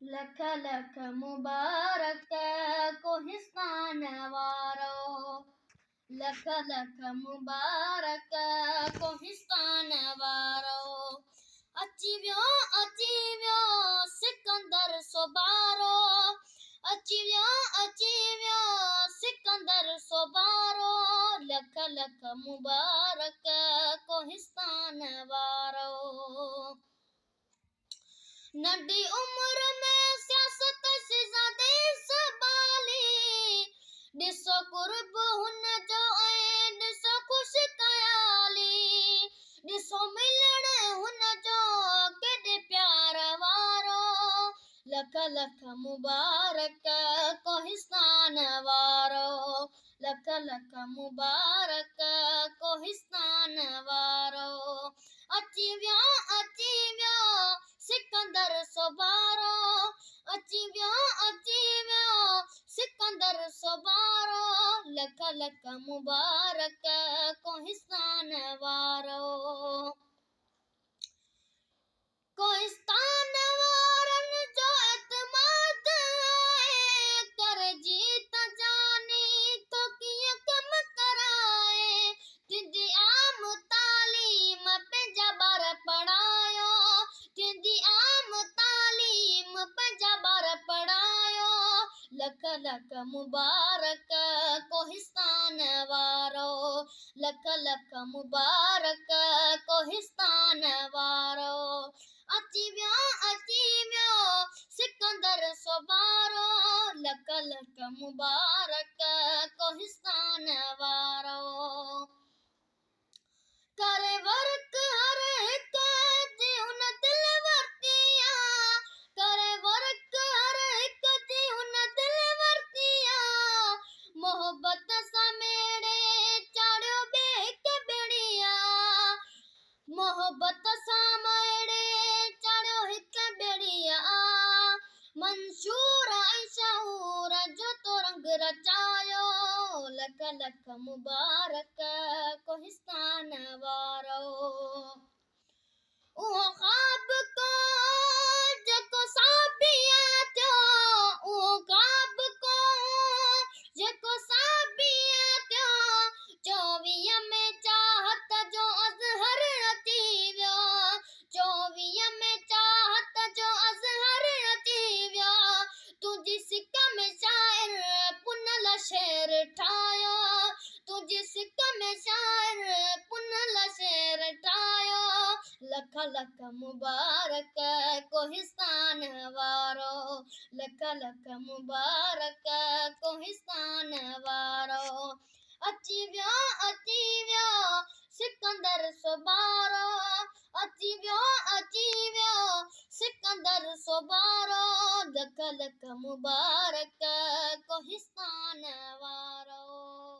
लख लख मुबारक कोहिस्तान वारो। लख लख मुबारक कोहिस्तान वारो। अची वियो सिकंदर सोबारो। अची वियो सिकंदर सोबारो। लख लख मुबारक कोहिस्तान वारो। नंढी उम्र में सियासत शहज़ादे संभाली। ॾिसो कुर्ब हुन जो ऐं ॾिसो ख़ुश ख़याली। ॾिसो मिलण हुन जो केॾे प्यार वारो। लख लख मुबारक कोहिस्तान वारो। लख लख मुबारक कोहिस्तान वारो। अची वियो सिकंदर सोबारो। अची वियो सिकंदर सोबारो। लख लख मुबारक कोहिस्तान वारो। कोहिस्तान वारनि जो एतमाद आहे। कर जीत जानी तो कीअं कम कराए। तुंहिंजी आम तालीम पंहिंजा ॿार पढ़ायो। तुंहिंजी आम तालीम पंहिंजा ॿार पढ़ायो। लख लख मुबारक कोहिस्तान वारो। लख लख मुबारक कोहिस्तान वारो। अची वियो सिकंदर सोबारो। लख लख मुबारक कोहिस्तान वारो। करे वर्क हर हिक जी हुन दिल वरती आ। करे वर्क हर हिक जी हुन दिल वरती आ। मोहब्बत सां मेड़े चाढ़ियो ॿिए हिक ॿेड़िया। मोहब्बत सां मेड़े चाढ़ियो हिक ॿेड़िया। मंशूर ऐं शहूर जो तो रंग रचायो। लख लख मुबारक कोहिस्तान वारो। उहो ख्वाब को जेको साबिया थियो। उहो ख्वाब को जेको साबिया थियो। 24 में चाहत जो अज़हर अची वियो। 24 में चाहत जो अज़हर अची वियो। तुंहिंजी सिक में शाइर पुनल शेर ठाहियो। तुंहिंजी सिक में शाइर पुनल शेर ठाहियो। लख लख मुबारक कोहिस्तान वारो। लख लख मुबारक कोहिस्तान वारो। अची वियो सिकंदर सोबारो। अची वियो सिकंदर सोबारो। लख लख मुबारक कोहिस्तान वारो।